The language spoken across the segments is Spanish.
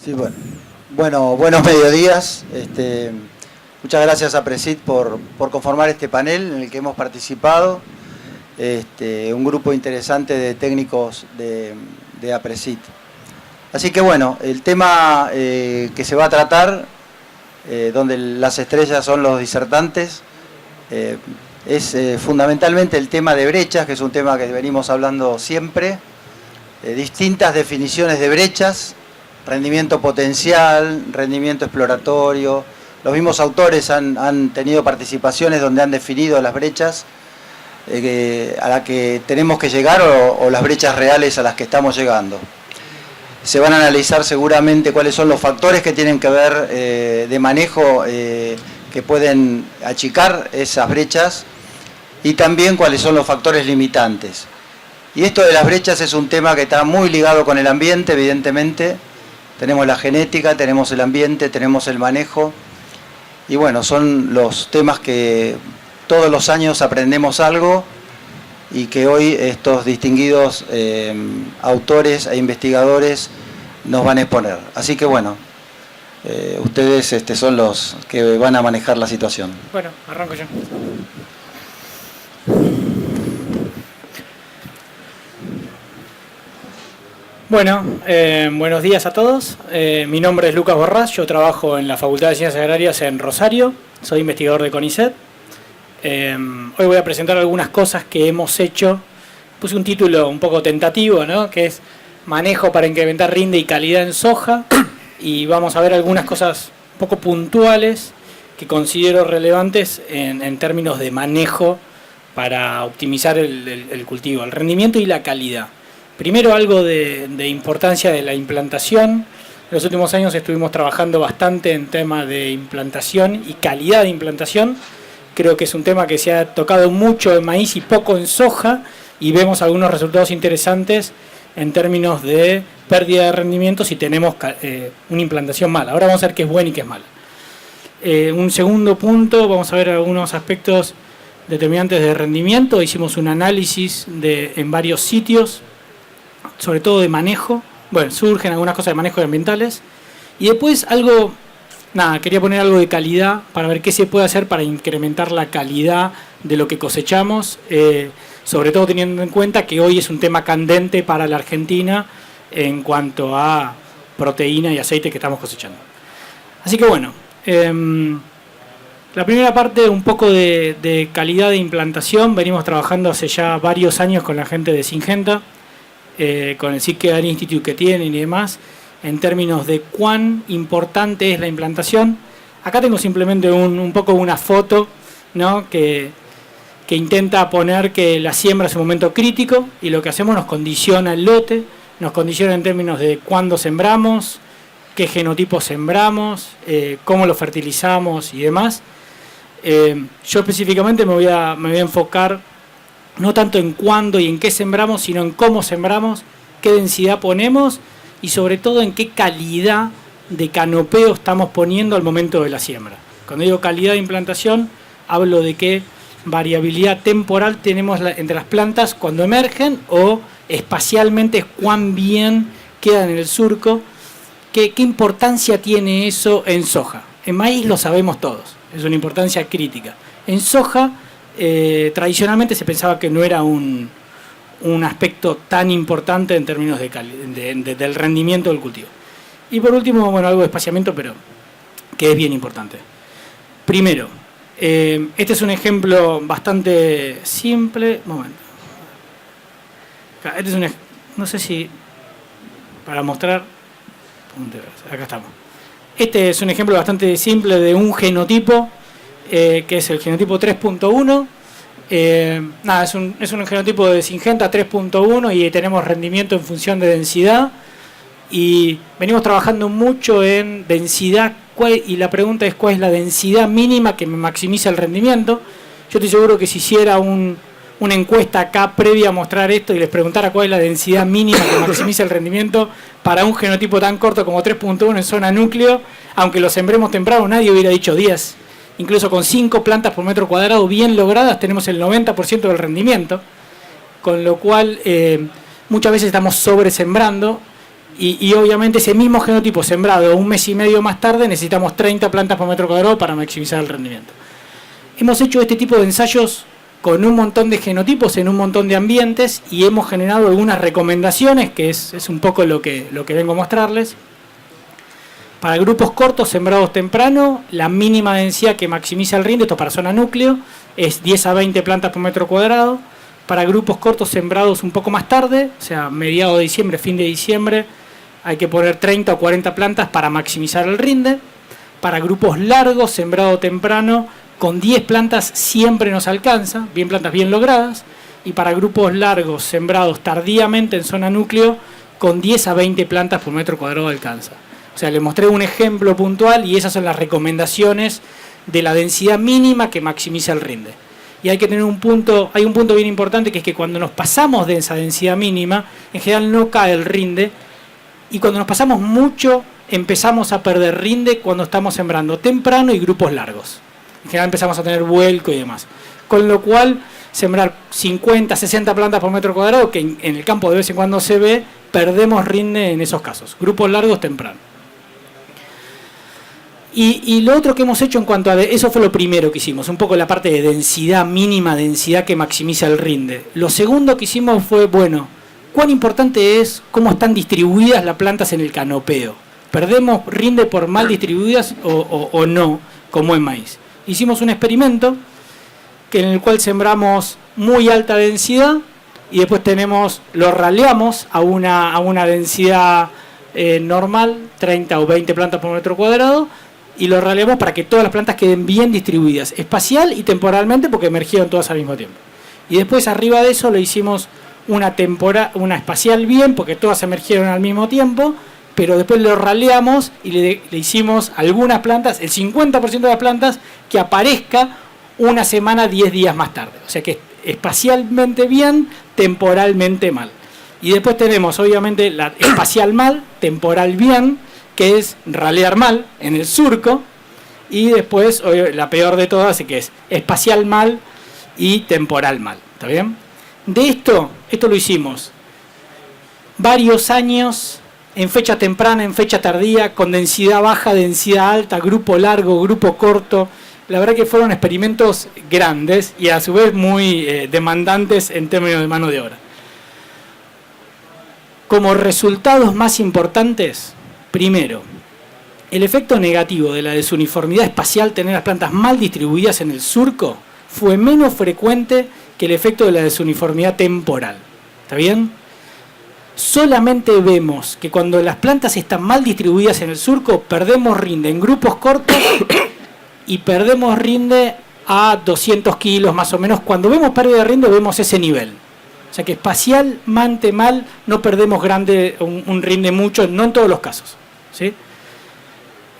Sí, buenos mediodías. Muchas gracias a Presid por conformar este panel en el que hemos participado. Un grupo interesante de técnicos de APRESID. Así que bueno, el tema que se va a tratar, donde las estrellas son los disertantes, es fundamentalmente el tema de brechas, que es un tema que venimos hablando siempre, distintas definiciones de brechas, rendimiento potencial, rendimiento exploratorio. Los mismos autores han tenido participaciones donde han definido las brechas a las que tenemos que llegar o las brechas reales a las que estamos llegando. Se van a analizar seguramente cuáles son los factores que tienen que ver de manejo que pueden achicar esas brechas y también cuáles son los factores limitantes. Y esto de las brechas es un tema que está muy ligado con el ambiente, evidentemente. Tenemos la genética, tenemos el ambiente, tenemos el manejo. Y bueno, son los temas que todos los años aprendemos algo y que hoy estos distinguidos autores e investigadores nos van a exponer. Así que bueno, ustedes son los que van a manejar la situación. Bueno, arranco yo. Bueno, buenos días a todos. Mi nombre es Lucas Borrás, yo trabajo en la Facultad de Ciencias Agrarias en Rosario, soy investigador de CONICET. Hoy voy a presentar algunas cosas que hemos hecho. Puse un título un poco tentativo, ¿no? Que es Manejo para incrementar rinde y calidad en soja, y vamos a ver algunas cosas un poco puntuales que considero relevantes en términos de manejo para optimizar el cultivo, el rendimiento y la calidad. Primero, algo de importancia de la implantación. En los últimos años estuvimos trabajando bastante en temas de implantación y calidad de implantación. Creo que es un tema que se ha tocado mucho en maíz y poco en soja, y vemos algunos resultados interesantes en términos de pérdida de rendimiento si tenemos una implantación mala. Ahora vamos a ver qué es buena y qué es mala. Un segundo punto, vamos a ver algunos aspectos determinantes de rendimiento. Hicimos un análisis en varios sitios, sobre todo de manejo. Bueno, surgen algunas cosas de manejo ambientales. Y después quería poner algo de calidad para ver qué se puede hacer para incrementar la calidad de lo que cosechamos, sobre todo teniendo en cuenta que hoy es un tema candente para la Argentina en cuanto a proteína y aceite que estamos cosechando. Así que bueno, la primera parte, un poco de calidad de implantación. Venimos trabajando hace ya varios años con la gente de Syngenta, con el Seed Care Institute que tienen y demás, en términos de cuán importante es la implantación. Acá tengo simplemente un poco una foto, ¿no? que intenta poner que la siembra es un momento crítico, y lo que hacemos nos condiciona el lote, nos condiciona en términos de cuándo sembramos, qué genotipo sembramos, cómo lo fertilizamos y demás. Yo específicamente me voy a enfocar no tanto en cuándo y en qué sembramos, sino en cómo sembramos, qué densidad ponemos y sobre todo en qué calidad de canopeo estamos poniendo al momento de la siembra. Cuando digo calidad de implantación, hablo de qué variabilidad temporal tenemos entre las plantas cuando emergen, o espacialmente cuán bien quedan en el surco. ¿Qué importancia tiene eso en soja? En maíz lo sabemos todos, es una importancia crítica. En soja, tradicionalmente se pensaba que no era un aspecto tan importante en términos del rendimiento del cultivo. Y por último, bueno, algo de espaciamiento, pero que es bien importante. Primero, este es un ejemplo bastante simple. Momento. No sé si para mostrar. Acá estamos. Este es un ejemplo bastante simple de un genotipo, que es el genotipo 3.1. Es un genotipo de Syngenta 3.1 y tenemos rendimiento en función de densidad. Y venimos trabajando mucho en densidad, y la pregunta es cuál es la densidad mínima que me maximiza el rendimiento. Yo estoy seguro que si hiciera una encuesta acá previa a mostrar esto y les preguntara cuál es la densidad mínima que maximiza el rendimiento para un genotipo tan corto como 3.1 en zona núcleo, aunque lo sembremos temprano, nadie hubiera dicho 10. Incluso con 5 plantas por metro cuadrado bien logradas tenemos el 90% del rendimiento, con lo cual muchas veces estamos sobresembrando Y obviamente ese mismo genotipo sembrado un mes y medio más tarde necesitamos 30 plantas por metro cuadrado para maximizar el rendimiento. Hemos hecho este tipo de ensayos con un montón de genotipos en un montón de ambientes y hemos generado algunas recomendaciones, que es un poco lo que vengo a mostrarles. Para grupos cortos sembrados temprano, la mínima densidad que maximiza el rinde, esto para zona núcleo, es 10 a 20 plantas por metro cuadrado. Para grupos cortos sembrados un poco más tarde, o sea, mediado de diciembre, fin de diciembre, hay que poner 30 o 40 plantas para maximizar el rinde. Para grupos largos, sembrado temprano, con 10 plantas siempre nos alcanza, bien plantas bien logradas. Y para grupos largos, sembrados tardíamente en zona núcleo, con 10 a 20 plantas por metro cuadrado alcanza. O sea, les mostré un ejemplo puntual y esas son las recomendaciones de la densidad mínima que maximiza el rinde. Y hay que tener hay un punto bien importante, que es que cuando nos pasamos de esa densidad mínima, en general no cae el rinde, y cuando nos pasamos mucho, empezamos a perder rinde cuando estamos sembrando temprano y grupos largos. En general empezamos a tener vuelco y demás. Con lo cual, sembrar 50, 60 plantas por metro cuadrado, que en el campo de vez en cuando se ve, perdemos rinde en esos casos. Grupos largos temprano. Y lo otro que hemos hecho en cuanto a... Eso fue lo primero que hicimos, un poco la parte de densidad mínima, densidad que maximiza el rinde. Lo segundo que hicimos fue, bueno, cuán importante es cómo están distribuidas las plantas en el canopeo. ¿Perdemos rinde por mal distribuidas o no, como en maíz? Hicimos un experimento en el cual sembramos muy alta densidad y después lo raleamos a una densidad normal, 30 o 20 plantas por metro cuadrado, y lo raleamos para que todas las plantas queden bien distribuidas, espacial y temporalmente, porque emergieron todas al mismo tiempo. Y después arriba de eso le hicimos una espacial bien, porque todas emergieron al mismo tiempo, pero después lo raleamos y le hicimos algunas plantas, el 50% de las plantas, que aparezca una semana, 10 días más tarde. O sea que espacialmente bien, temporalmente mal. Y después tenemos obviamente la espacial mal, temporal bien, que es ralear mal en el surco, y después la peor de todas, que es espacial mal y temporal mal. ¿Está bien? De esto lo hicimos varios años, en fecha temprana, en fecha tardía, con densidad baja, densidad alta, grupo largo, grupo corto. La verdad que fueron experimentos grandes y a su vez muy demandantes en términos de mano de obra. Como resultados más importantes, primero, el efecto negativo de la desuniformidad espacial, tener las plantas mal distribuidas en el surco, fue menos frecuente que el efecto de la desuniformidad temporal. ¿Está bien? Solamente vemos que cuando las plantas están mal distribuidas en el surco, perdemos rinde en grupos cortos y perdemos rinde a 200 kilos más o menos. Cuando vemos pérdida de rinde, vemos ese nivel. O sea que espacialmente mal no perdemos un rinde mucho, no en todos los casos, ¿sí?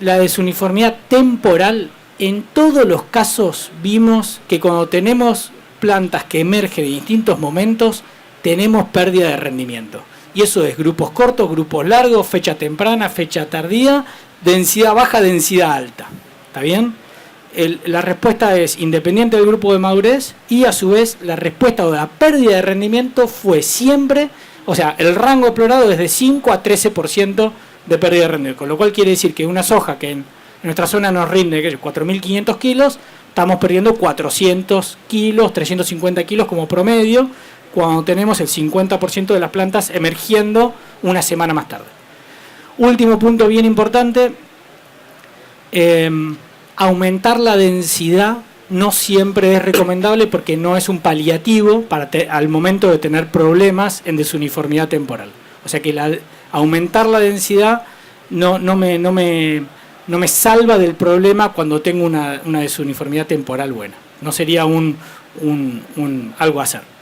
La desuniformidad temporal, en todos los casos vimos que cuando tenemos plantas que emergen en distintos momentos, tenemos pérdida de rendimiento. Y eso es grupos cortos, grupos largos, fecha temprana, fecha tardía, densidad baja, densidad alta. ¿Está bien? La respuesta es independiente del grupo de madurez, y a su vez la respuesta o la pérdida de rendimiento fue siempre, o sea, el rango explorado es de 5 a 13% de pérdida de rendimiento, con lo cual quiere decir que una soja que en nuestra zona nos rinde 4.500 kilos, estamos perdiendo 400 kilos, 350 kilos como promedio, cuando tenemos el 50% de las plantas emergiendo una semana más tarde. Último punto bien importante, aumentar la densidad no siempre es recomendable porque no es un paliativo al momento de tener problemas en desuniformidad temporal. O sea que aumentar la densidad no me salva del problema cuando tengo una desuniformidad temporal buena. No sería algo a hacer.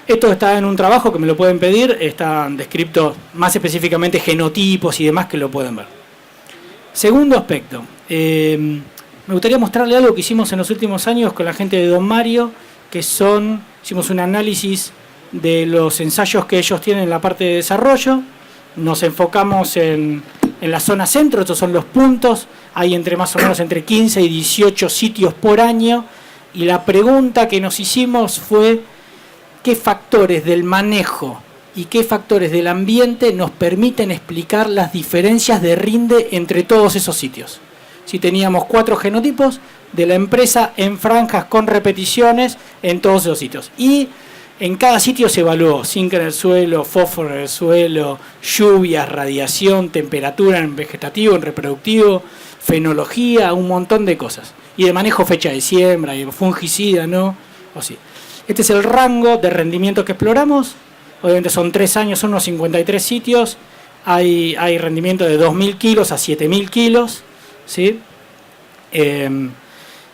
Esto está en un trabajo que me lo pueden pedir, están descritos más específicamente genotipos y demás que lo pueden ver. Segundo aspecto, me gustaría mostrarle algo que hicimos en los últimos años con la gente de Don Mario, hicimos un análisis de los ensayos que ellos tienen en la parte de desarrollo, nos enfocamos en la zona centro, estos son los puntos, hay más o menos entre 15 y 18 sitios por año, y la pregunta que nos hicimos fue: ¿qué factores del manejo y qué factores del ambiente nos permiten explicar las diferencias de rinde entre todos esos sitios. Si teníamos 4 genotipos de la empresa en franjas con repeticiones en todos esos sitios. Y en cada sitio se evaluó zinc en el suelo, fósforo en el suelo, lluvias, radiación, temperatura en vegetativo, en reproductivo, fenología, un montón de cosas. Y de manejo, fecha de siembra, y fungicida, ¿no? O sí. Este es el rango de rendimiento que exploramos. Obviamente son 3 años, son unos 53 sitios. Hay rendimiento de 2.000 kilos a 7.000 kilos. ¿Sí?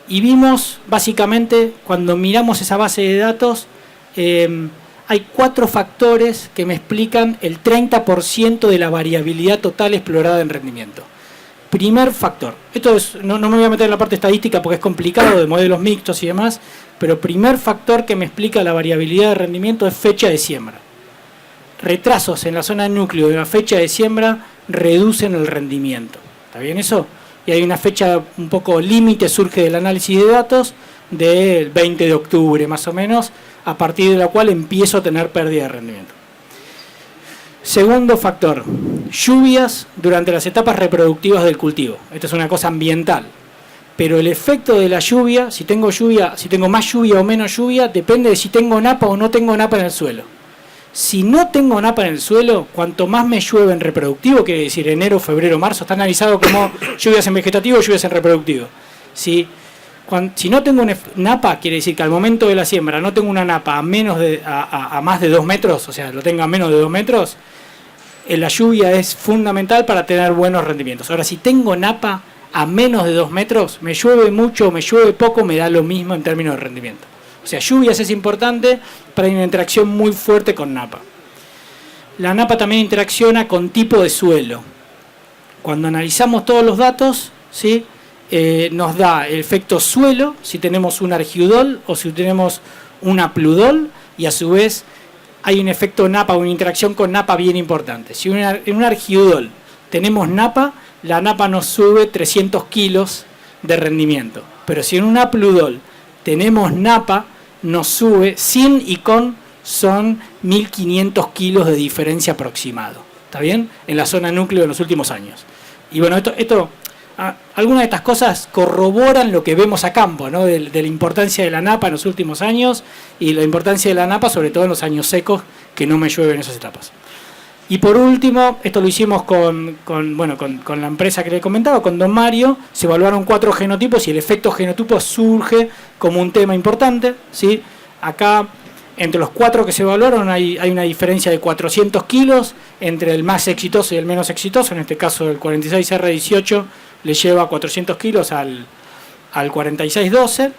Y vimos, básicamente, cuando miramos esa base de datos, hay 4 factores que me explican el 30% de la variabilidad total explorada en rendimiento. Primer factor, esto es, no me voy a meter en la parte estadística porque es complicado, de modelos mixtos y demás, pero primer factor que me explica la variabilidad de rendimiento es fecha de siembra. Retrasos en la zona de núcleo de la fecha de siembra reducen el rendimiento. ¿Está bien eso? Y hay una fecha un poco límite, surge del análisis de datos del 20 de octubre más o menos, a partir de la cual empiezo a tener pérdida de rendimiento. Segundo factor, lluvias durante las etapas reproductivas del cultivo. Esto es una cosa ambiental. Pero el efecto de la lluvia, si tengo más lluvia o menos lluvia, depende de si tengo napa o no tengo napa en el suelo. Si no tengo napa en el suelo, cuanto más me llueve en reproductivo, quiere decir enero, febrero, marzo, está analizado como lluvias en vegetativo, lluvias en reproductivo. Si no tengo napa, quiere decir que al momento de la siembra no tengo una napa a más de 2 metros, o sea, lo tenga a menos de 2 metros, la lluvia es fundamental para tener buenos rendimientos. Ahora, si tengo napa a menos de 2 metros, me llueve mucho o me llueve poco, me da lo mismo en términos de rendimiento. O sea, lluvias es importante, pero hay una interacción muy fuerte con napa. La napa también interacciona con tipo de suelo. Cuando analizamos todos los datos, ¿sí? Nos da el efecto suelo, si tenemos un argiudol o si tenemos un apludol, y a su vez hay un efecto napa, una interacción con napa bien importante. Si en un argiudol tenemos napa, la napa nos sube 300 kilos de rendimiento. Pero si en un apludol tenemos napa, nos sube, sin y con, son 1.500 kilos de diferencia aproximado. ¿Está bien? En la zona núcleo en los últimos años. Y bueno, algunas de estas cosas corroboran lo que vemos a campo, ¿no? De la importancia de la napa en los últimos años y la importancia de la napa sobre todo en los años secos, que no me llueve en esas etapas. Y por último, esto lo hicimos con la empresa que le comentaba, con Don Mario. Se evaluaron 4 genotipos y el efecto genotipo surge como un tema importante, ¿sí? Acá, entre los 4 que se evaluaron, hay una diferencia de 400 kilos entre el más exitoso y el menos exitoso. En este caso, el 46R18 le lleva 400 kilos al 4612,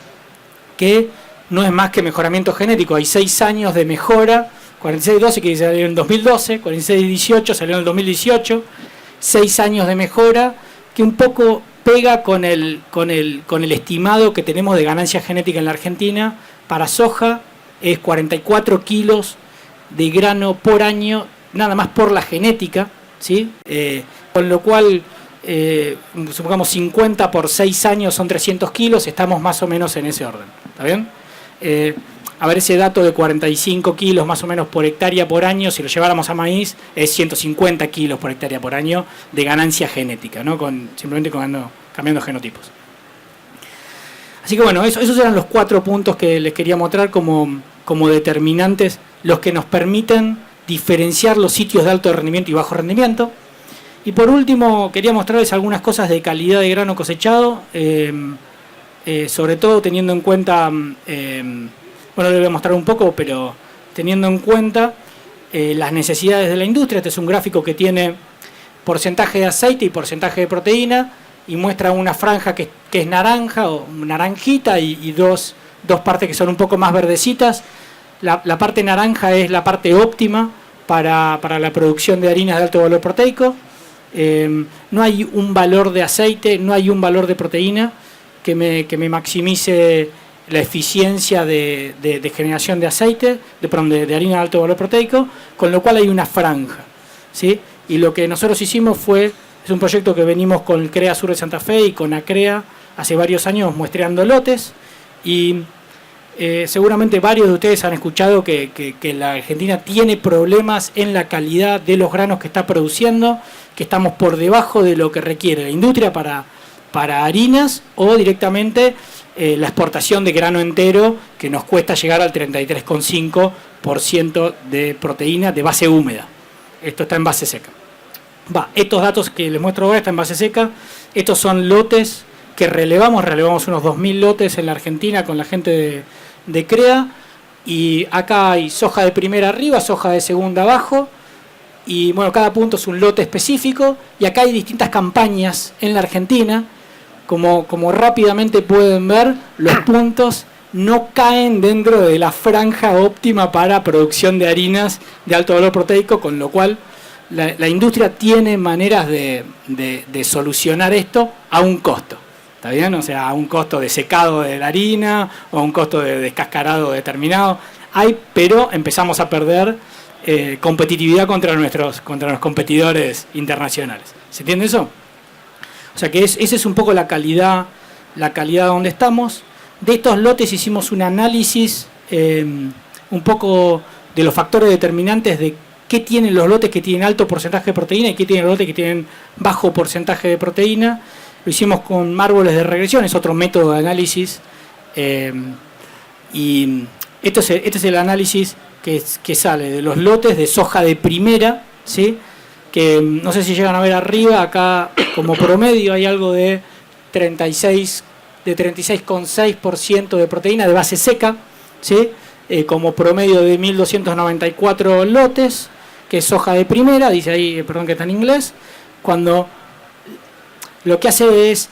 que no es más que mejoramiento genético. Hay 6 años de mejora. 4612 que salió en 2012, 4618 salió en el 2018, 6 años de mejora que un poco pega con el estimado que tenemos de ganancia genética en la Argentina. Para soja es 44 kilos de grano por año, nada más por la genética, ¿sí? Con lo cual, supongamos 50 por 6 años son 300 kilos, estamos más o menos en ese orden, ¿está bien? A ver, ese dato de 45 kilos más o menos por hectárea por año, si lo lleváramos a maíz, es 150 kilos por hectárea por año de ganancia genética, ¿no? Simplemente cambiando genotipos. Así que bueno, esos eran los 4 puntos que les quería mostrar como determinantes, los que nos permiten diferenciar los sitios de alto rendimiento y bajo rendimiento. Y por último, quería mostrarles algunas cosas de calidad de grano cosechado, sobre todo teniendo en cuenta... les voy a mostrar un poco, pero teniendo en cuenta las necesidades de la industria. Este es un gráfico que tiene porcentaje de aceite y porcentaje de proteína y muestra una franja que es naranja o naranjita y dos partes que son un poco más verdecitas. La parte naranja es la parte óptima para la producción de harinas de alto valor proteico. No hay un valor de aceite, no hay un valor de proteína que me maximice la eficiencia de generación de aceite, de harina de alto valor proteico, con lo cual hay una franja, ¿sí? Y lo que nosotros hicimos es un proyecto que venimos con el CREA Sur de Santa Fe y con ACREA hace varios años muestreando lotes, y Seguramente varios de ustedes han escuchado que la Argentina tiene problemas en la calidad de los granos que está produciendo, que estamos por debajo de lo que requiere la industria para harinas o directamente la exportación de grano entero, que nos cuesta llegar al 33,5% de proteína de base húmeda. Esto está en base seca. Estos datos que les muestro ahora están en base seca. Estos son lotes que relevamos unos 2.000 lotes en la Argentina con la gente de CREA, y acá hay soja de primera arriba, soja de segunda abajo, y bueno, cada punto es un lote específico, y acá hay distintas campañas en la Argentina. Como rápidamente pueden ver, los puntos no caen dentro de la franja óptima para producción de harinas de alto valor proteico, con lo cual la industria tiene maneras de solucionar esto a un costo. ¿Está bien? O sea, a un costo de secado de la harina o a un costo de descascarado determinado. Pero empezamos a perder competitividad contra los competidores internacionales. ¿Se entiende eso? O sea que esa es un poco la calidad donde estamos. De estos lotes hicimos un análisis un poco de los factores determinantes de qué tienen los lotes que tienen alto porcentaje de proteína y qué tienen los lotes que tienen bajo porcentaje de proteína. Lo hicimos con árboles de regresión, es otro método de análisis. Y este es el análisis que sale de los lotes de soja de primera, ¿sí? Que no sé si llegan a ver arriba, acá como promedio hay algo de 36,6% de proteína de base seca, ¿sí? Como promedio de 1.294 lotes, que es soja de primera, dice ahí, perdón que está en inglés, cuando lo que hace es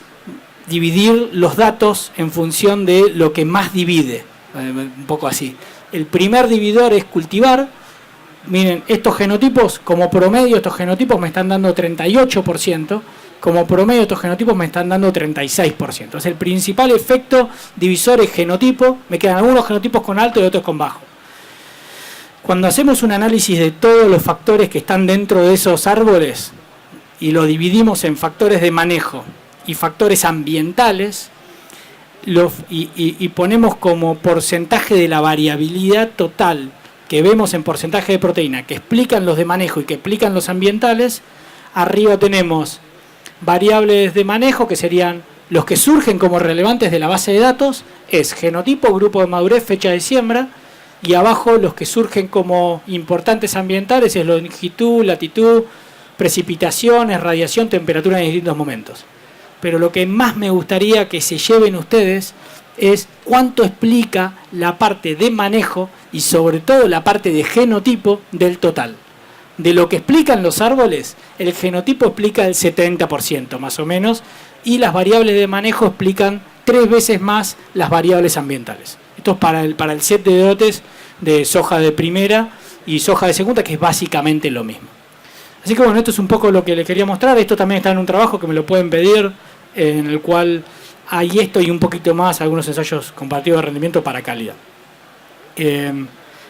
dividir los datos en función de lo que más divide, un poco así. El primer dividor es cultivar. Miren, estos genotipos, como promedio, estos genotipos me están dando 38%, como promedio estos genotipos me están dando 36%. Entonces el principal efecto divisor es genotipo, me quedan algunos genotipos con alto y otros con bajo. Cuando hacemos un análisis de todos los factores que están dentro de esos árboles y lo dividimos en factores de manejo y factores ambientales, y ponemos como porcentaje de la variabilidad total que vemos en porcentaje de proteína, que explican los de manejo y que explican los ambientales, arriba tenemos variables de manejo, que serían los que surgen como relevantes de la base de datos, es genotipo, grupo de madurez, fecha de siembra, y abajo los que surgen como importantes ambientales es longitud, latitud, precipitaciones, radiación, temperatura en distintos momentos. Pero lo que más me gustaría que se lleven ustedes es cuánto explica la parte de manejo y sobre todo la parte de genotipo del total. De lo que explican los árboles, el genotipo explica el 70% más o menos, y las variables de manejo explican 3 veces más las variables ambientales. Esto es para el set de lotes de soja de primera y soja de segunda, que es básicamente lo mismo. Así que bueno, esto es un poco lo que les quería mostrar. Esto también está en un trabajo que me lo pueden pedir, en el cual hay esto y un poquito más, algunos ensayos comparativos de rendimiento para calidad.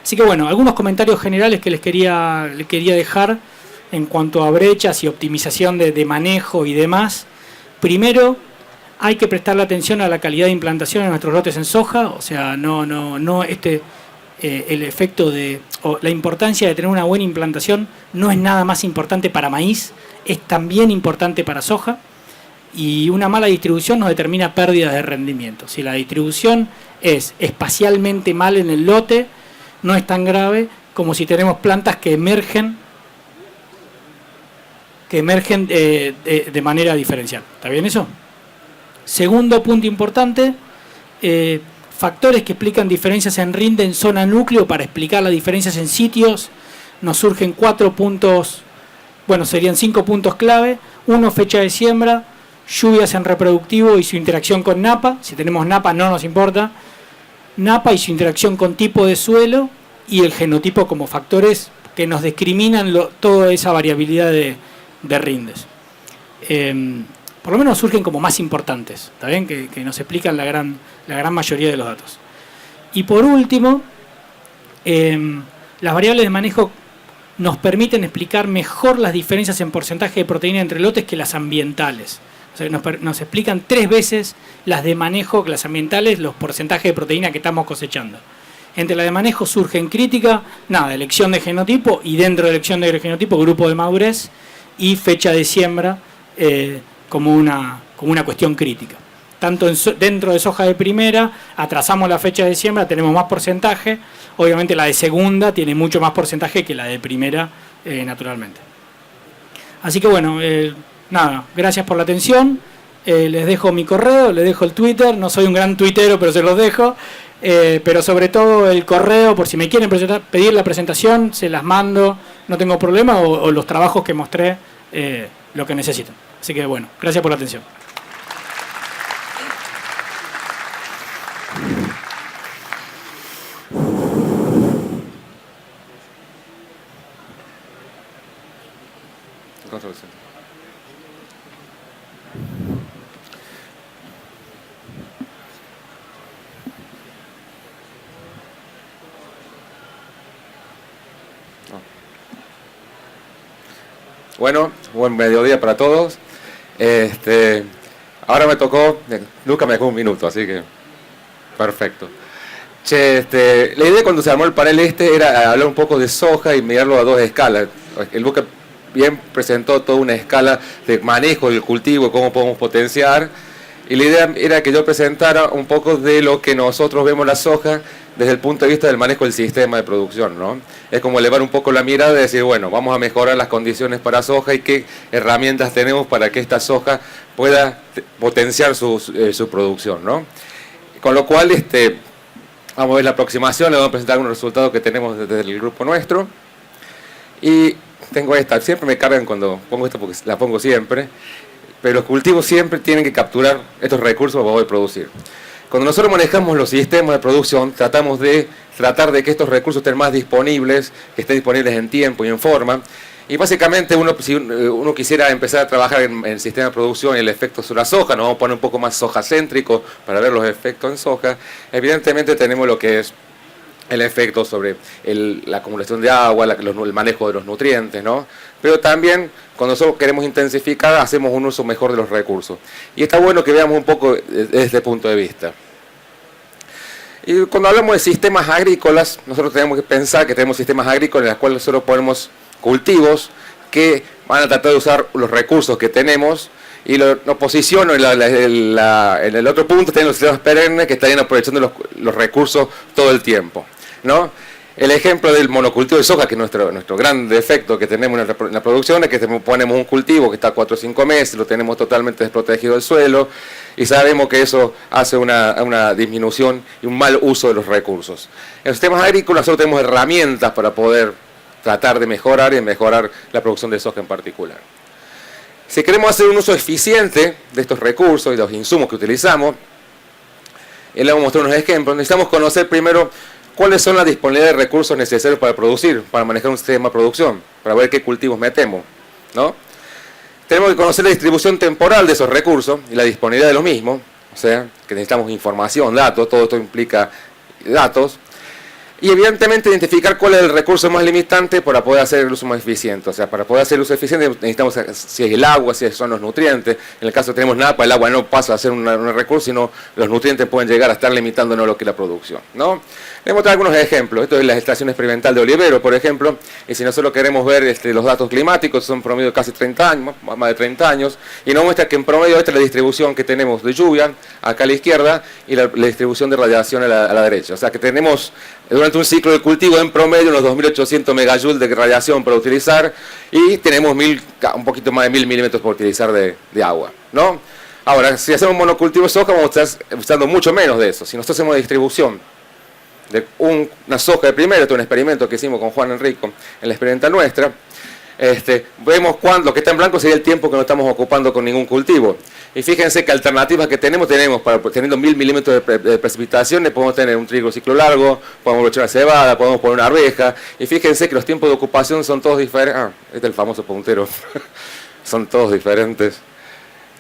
Así que bueno, algunos comentarios generales que les quería dejar en cuanto a brechas y optimización de manejo y demás. Primero, hay que prestarle atención a la calidad de implantación en nuestros lotes en soja, o sea, el efecto o la importancia de tener una buena implantación no es nada más importante para maíz, es también importante para soja. Y una mala distribución nos determina pérdidas de rendimiento. Si la distribución es espacialmente mal en el lote, no es tan grave como si tenemos plantas que emergen de manera diferencial. ¿Está bien eso? Segundo punto importante, factores que explican diferencias en rinde en zona núcleo. Para explicar las diferencias en sitios nos surgen 4 puntos, bueno, serían 5 puntos clave. 1, fecha de siembra, lluvias en reproductivo y su interacción con napa. Si tenemos napa no nos importa. Napa y su interacción con tipo de suelo, y el genotipo como factores que nos discriminan toda esa variabilidad de rindes. Por lo menos surgen como más importantes, ¿está bien? Que nos explican la gran mayoría de los datos. Y por último, las variables de manejo nos permiten explicar mejor las diferencias en porcentaje de proteína entre lotes que las ambientales. O O sea, nos explican 3 veces las de manejo, las ambientales, los porcentajes de proteína que estamos cosechando. Entre la de manejo surgen crítica, elección de genotipo, y dentro de elección de genotipo, grupo de madurez y fecha de siembra como una cuestión crítica. Tanto dentro de soja de primera, atrasamos la fecha de siembra, tenemos más porcentaje. Obviamente la de segunda tiene mucho más porcentaje que la de primera, naturalmente. Así que bueno, gracias por la atención. Les dejo mi correo, les dejo el Twitter. No soy un gran tuitero, pero se los dejo. Pero sobre todo el correo, por si me quieren pedir la presentación, se las mando, no tengo problema, o los trabajos que mostré, lo que necesiten. Así que bueno, gracias por la atención. Bueno, buen mediodía para todos. Ahora me tocó, Lucas me dejó un minuto, así que perfecto. La idea cuando se armó el panel era hablar un poco de soja y mirarlo a 2 escalas. El Lucas bien presentó toda una escala de manejo del cultivo, cómo podemos potenciar. Y la idea era que yo presentara un poco de lo que nosotros vemos la soja desde el punto de vista del manejo del sistema de producción, ¿no? Es como elevar un poco la mirada y decir, bueno, vamos a mejorar las condiciones para soja y qué herramientas tenemos para que esta soja pueda potenciar su producción, ¿no? Con lo cual, vamos a ver la aproximación, le vamos a presentar algunos resultados que tenemos desde el grupo nuestro. Y tengo esta, siempre me cargan cuando pongo esta porque la pongo siempre, pero los cultivos siempre tienen que capturar estos recursos para poder producir. Cuando nosotros manejamos los sistemas de producción, tratamos de que estos recursos estén más disponibles, que estén disponibles en tiempo y en forma. Y básicamente, si uno quisiera empezar a trabajar en el sistema de producción y el efecto sobre la soja, nos vamos a poner un poco más soja céntrico para ver los efectos en soja. Evidentemente tenemos lo que es el efecto sobre la acumulación de agua, el manejo de los nutrientes, ¿no? Pero también, cuando nosotros queremos intensificar, hacemos un uso mejor de los recursos. Y está bueno que veamos un poco desde este punto de vista. Y cuando hablamos de sistemas agrícolas, nosotros tenemos que pensar que tenemos sistemas agrícolas en los cuales nosotros ponemos cultivos que van a tratar de usar los recursos que tenemos. Y lo posiciono en el otro punto, tenemos los sistemas perennes que estarían aprovechando los recursos todo el tiempo, ¿no? El ejemplo del monocultivo de soja, que es nuestro gran defecto que tenemos en la producción, es que ponemos un cultivo que está 4 o 5 meses, lo tenemos totalmente desprotegido del suelo, y sabemos que eso hace una disminución y un mal uso de los recursos. En los sistemas agrícolas nosotros tenemos herramientas para poder tratar de mejorar la producción de soja en particular. Si queremos hacer un uso eficiente de estos recursos y de los insumos que utilizamos, le vamos a mostrar unos ejemplos. Necesitamos conocer primero cuáles son las disponibilidades de recursos necesarios para producir, para manejar un sistema de producción, para ver qué cultivos metemos, ¿no? Tenemos que conocer la distribución temporal de esos recursos y la disponibilidad de los mismos, o sea, que necesitamos información, datos, todo esto implica datos. Y evidentemente identificar cuál es el recurso más limitante para poder hacer el uso más eficiente. O sea, para poder hacer el uso eficiente necesitamos si es el agua, si son los nutrientes. En el caso que tenemos napa, el agua no pasa a ser un recurso, sino los nutrientes pueden llegar a estar limitándonos lo que es la producción, ¿no? Les voy a mostrar algunos ejemplos. Esto es la estación experimental de Olivero, por ejemplo. Y si nosotros queremos ver los datos climáticos, son promedio de casi 30 años, más de 30 años. Y nos muestra que en promedio esta es la distribución que tenemos de lluvia, acá a la izquierda, y la distribución de radiación a la derecha. O sea que tenemos durante un ciclo de cultivo en promedio unos 2.800 megajoules de radiación para utilizar y tenemos un poquito más de 1.000 milímetros para utilizar de agua, ¿no? Ahora, si hacemos monocultivo de soja, vamos a estar usando mucho menos de eso. Si nosotros hacemos distribución de una soja de primera, esto es un experimento que hicimos con Juan Enrico en la experimental nuestra, vemos lo que está en blanco sería el tiempo que no estamos ocupando con ningún cultivo. Y fíjense que alternativas que tenemos teniendo 1.000 milímetros de precipitaciones, podemos tener un trigo ciclo largo, podemos brochar una cebada, podemos poner una arveja. Y fíjense que los tiempos de ocupación son todos diferentes. Este es el famoso puntero. Son todos diferentes.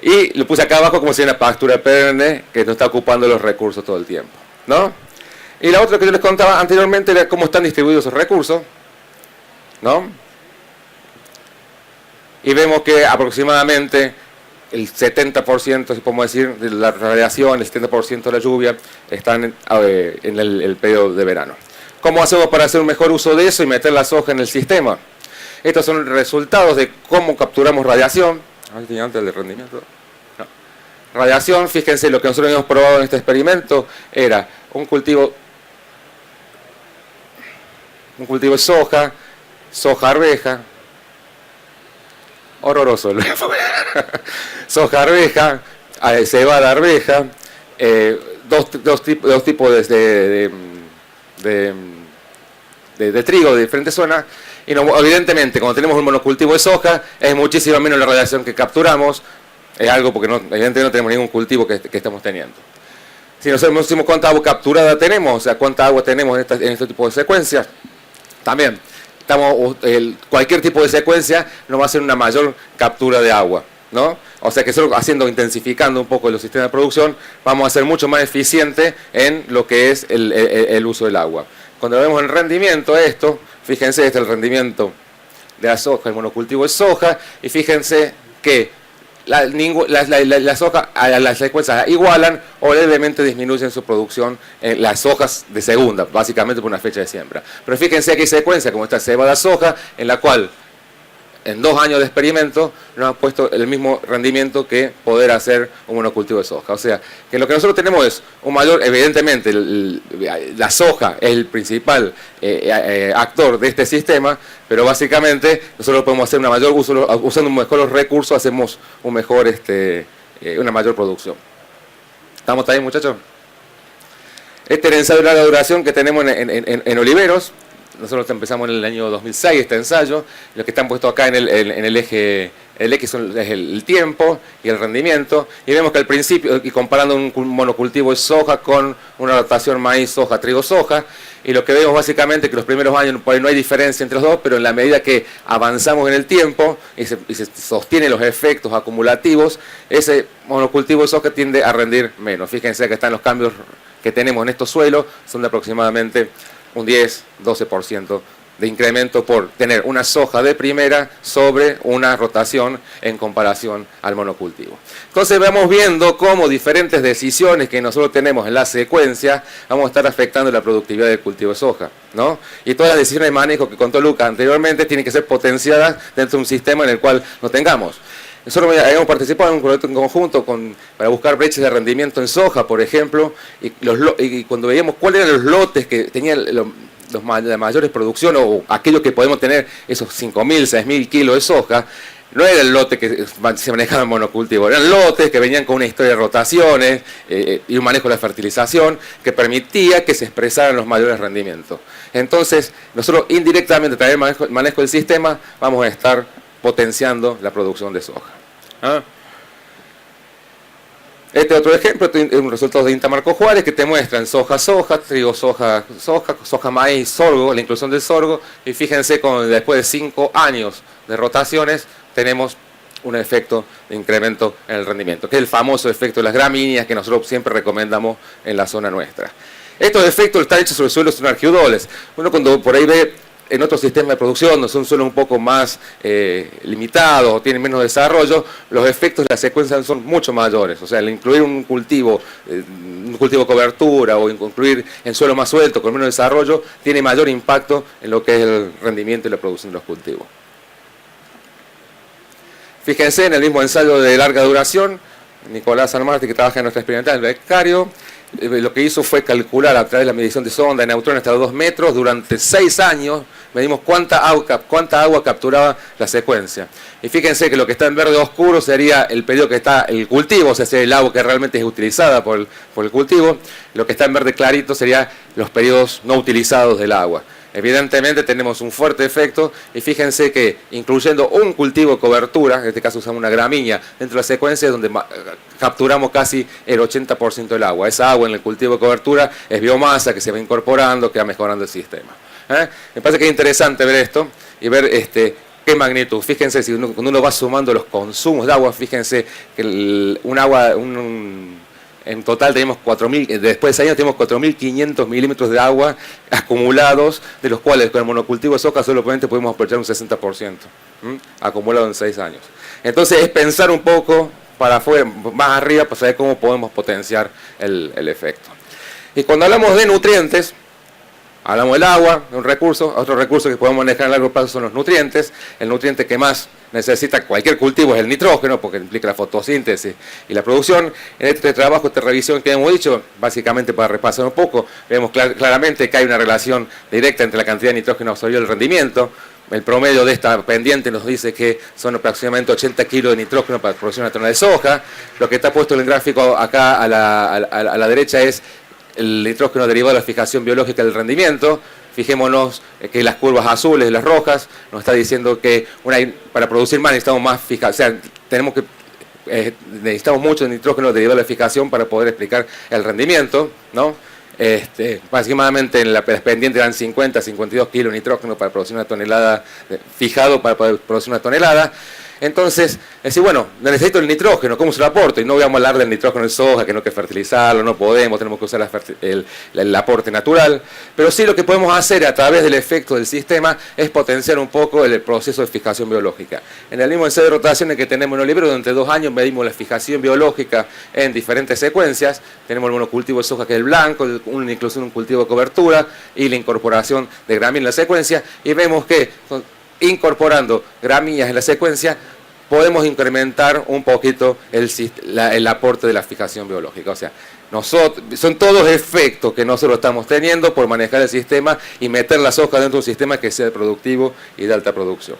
Y lo puse acá abajo como si era una pastura perenne que no está ocupando los recursos todo el tiempo, ¿no? Y la otra que yo les contaba anteriormente era cómo están distribuidos esos recursos, ¿no? Y vemos que aproximadamente el 70%, si podemos decir, de la radiación, el 70% de la lluvia están en el periodo de verano. ¿Cómo hacemos para hacer un mejor uso de eso y meter la soja en el sistema? Estos son resultados de cómo capturamos radiación. Antes del rendimiento. No. Radiación, fíjense, lo que nosotros hemos probado en este experimento era un cultivo de soja, soja arveja, horroroso, soja arveja, cebada arveja, dos tipos de trigo de diferentes zonas, y no, evidentemente cuando tenemos un monocultivo de soja es muchísimo menos la radiación que capturamos, es algo porque evidentemente no tenemos ningún cultivo que estamos teniendo. Si nosotros decimos cuánta agua capturada tenemos, o sea, cuánta agua tenemos en este tipo de secuencias, también cualquier tipo de secuencia nos va a hacer una mayor captura de agua, ¿no? O sea que solo intensificando un poco los sistemas de producción, vamos a ser mucho más eficientes en lo que es el uso del agua. Cuando vemos el rendimiento esto, fíjense, este es el rendimiento de la soja, el monocultivo de soja, y fíjense que la soja a las secuencias igualan o levemente disminuyen su producción en las sojas de segunda, básicamente por una fecha de siembra. Pero fíjense que hay secuencias como esta cebada soja, en la cual en 2 años de experimento nos han puesto el mismo rendimiento que poder hacer un monocultivo de soja. O sea, que lo que nosotros tenemos es un mayor, evidentemente, la soja es el principal actor de este sistema, pero básicamente nosotros podemos hacer una mayor uso, usando mejor los recursos, hacemos una mayor producción. ¿Estamos ahí, muchachos? Este es el ensayo de larga duración que tenemos en oliveros. Nosotros empezamos en el año 2006 este ensayo. Los que están puestos acá en el eje, el X es el tiempo y el rendimiento. Y vemos que al principio, y comparando un monocultivo de soja con una rotación maíz, soja, trigo, soja, y lo que vemos básicamente que los primeros años por ahí no hay diferencia entre los dos, pero en la medida que avanzamos en el tiempo y se sostienen los efectos acumulativos, ese monocultivo de soja tiende a rendir menos. Fíjense que están los cambios que tenemos en estos suelos, son de aproximadamente un 10-12% de incremento por tener una soja de primera sobre una rotación en comparación al monocultivo. Entonces vamos viendo cómo diferentes decisiones que nosotros tenemos en la secuencia vamos a estar afectando la productividad del cultivo de soja, ¿no? Y todas las decisiones de manejo que contó Lucas anteriormente tienen que ser potenciadas dentro de un sistema en el cual lo tengamos. Nosotros habíamos participado en un proyecto en conjunto para buscar brechas de rendimiento en soja, por ejemplo, y cuando veíamos cuáles eran los lotes que tenían la mayores producción o aquellos que podemos tener esos 5.000, 6.000 kilos de soja, no era el lote que se manejaba en monocultivo, eran lotes que venían con una historia de rotaciones y un manejo de la fertilización que permitía que se expresaran los mayores rendimientos. Entonces, nosotros indirectamente, a través del manejo del sistema, vamos a estar potenciando la producción de soja. ¿Ah? Este otro ejemplo es un resultado de INTA Marco Juárez que te muestran soja, trigo, soja, maíz, sorgo, la inclusión del sorgo, y fíjense como después de 5 años de rotaciones tenemos un efecto de incremento en el rendimiento, que es el famoso efecto de las gramíneas que nosotros siempre recomendamos en la zona nuestra. Estos efectos están hechos sobre suelos arquidoles. Uno cuando por ahí ve en otros sistemas de producción, no son suelos un poco más limitados o tienen menos desarrollo, los efectos de la secuencia son mucho mayores. O sea, el incluir un cultivo cobertura o incluir en suelo más suelto con menos desarrollo tiene mayor impacto en lo que es el rendimiento y la producción de los cultivos. Fíjense en el mismo ensayo de larga duración, Nicolás Sanmarti, que trabaja en nuestra experimental, el becario, lo que hizo fue calcular a través de la medición de sonda de neutrones hasta 2 metros, durante 6 años medimos cuánta agua capturaba la secuencia. Y fíjense que lo que está en verde oscuro sería el periodo que está el cultivo, o sea, sería el agua que realmente es utilizada por el cultivo. Lo que está en verde clarito sería los periodos no utilizados del agua. Evidentemente tenemos un fuerte efecto y fíjense que incluyendo un cultivo de cobertura, en este caso usamos una gramínea dentro de la secuencia donde capturamos casi el 80% del agua. Esa agua en el cultivo de cobertura es biomasa que se va incorporando, que va mejorando el sistema. Me parece que es interesante ver esto y ver qué magnitud. Fíjense, cuando uno va sumando los consumos de agua, fíjense que en total tenemos 4.000, después de 6 años tenemos 4.500 milímetros de agua acumulados, de los cuales con el monocultivo de soja solamente podemos aprovechar un 60%, acumulado en 6 años. Entonces es pensar un poco para afuera, más arriba, para saber cómo podemos potenciar el efecto. Y cuando hablamos de nutrientes, hablamos del agua, de un recurso. Otro recurso que podemos manejar a largo plazo son los nutrientes. El nutriente que más necesita cualquier cultivo es el nitrógeno, porque implica la fotosíntesis y la producción. En este trabajo, esta revisión que hemos dicho, básicamente para repasar un poco, vemos claramente que hay una relación directa entre la cantidad de nitrógeno absorbido y el rendimiento. El promedio de esta pendiente nos dice que son aproximadamente 80 kilos de nitrógeno para producir una tonelada de soja. Lo que está puesto en el gráfico acá a la derecha es el nitrógeno derivado de la fijación biológica del rendimiento. Fijémonos que las curvas azules y las rojas nos está diciendo que para producir más necesitamos más fijación, o sea, necesitamos mucho nitrógeno derivado de la fijación para poder explicar el rendimiento, ¿no? Básicamente en las pendientes eran 52 kilos de nitrógeno para producir una tonelada, fijado para poder producir una tonelada. Entonces, decir, bueno, necesito el nitrógeno, ¿cómo se lo aporto? Y no voy a hablar del nitrógeno en soja, que no hay que fertilizarlo, no podemos, tenemos que usar el aporte natural. Pero sí lo que podemos hacer a través del efecto del sistema es potenciar un poco el proceso de fijación biológica. En el mismo ensayo de rotaciones que tenemos en el libro, durante 2 años medimos la fijación biológica en diferentes secuencias. Tenemos el monocultivo de soja, que es el blanco, incluso un cultivo de cobertura y la incorporación de gramíneas en la secuencia. Y vemos que incorporando gramíneas en la secuencia, podemos incrementar un poquito el aporte de la fijación biológica. O sea, son todos efectos que nosotros estamos teniendo por manejar el sistema y meter la soja dentro de un sistema que sea productivo y de alta producción.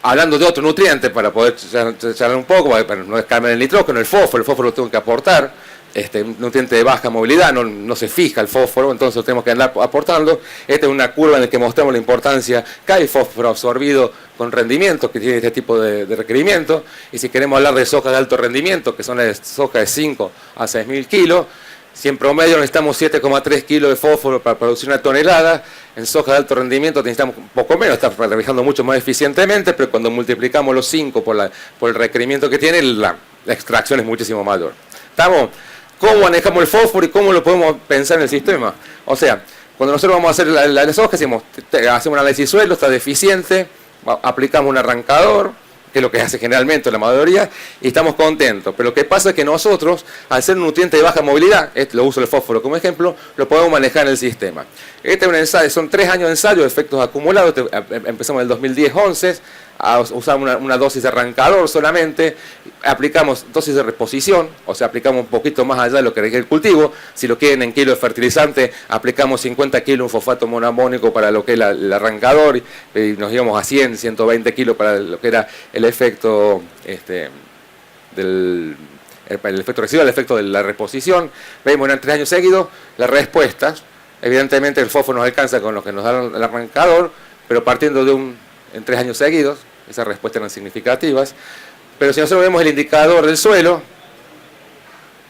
Hablando de otro nutriente, para poder charlar un poco, para no descargar el nitrógeno, el fósforo lo tengo que aportar. Un nutriente de baja movilidad, no se fija el fósforo, entonces lo tenemos que andar aportando. Esta es una curva en la que mostramos la importancia que hay fósforo absorbido con rendimiento, que tiene este tipo de requerimiento. Y si queremos hablar de soja de alto rendimiento, que son las soja de 5 a 6.000 kilos, si en promedio necesitamos 7,3 kilos de fósforo para producir una tonelada, en soja de alto rendimiento necesitamos un poco menos, está trabajando mucho más eficientemente, pero cuando multiplicamos los 5 por el requerimiento que tiene, la extracción es muchísimo mayor. ¿Estamos? ¿Cómo manejamos el fósforo y cómo lo podemos pensar en el sistema? O sea, cuando nosotros vamos a hacer la soja, hacemos un análisis suelo, está deficiente, aplicamos un arrancador, que es lo que hace generalmente la mayoría, y estamos contentos. Pero lo que pasa es que nosotros, al ser un nutriente de baja movilidad, lo uso el fósforo como ejemplo, lo podemos manejar en el sistema. Este es un ensayo, son 3 años de ensayo de efectos acumulados, empezamos en el 2010-11, usamos una dosis de arrancador solamente, aplicamos dosis de reposición, o sea, aplicamos un poquito más allá de lo que requiere el cultivo. Si lo quieren en kilos de fertilizante, aplicamos 50 kilos de un fosfato monoamónico para lo que es el arrancador, y nos íbamos a 100, 120 kilos para lo que era el efecto el efecto residual, el efecto de la reposición. Vemos en 3 años seguidos las respuestas. Evidentemente el fósforo nos alcanza con lo que nos da el arrancador, pero partiendo en 3 años seguidos, esas respuestas eran significativas. Pero si nosotros vemos el indicador del suelo,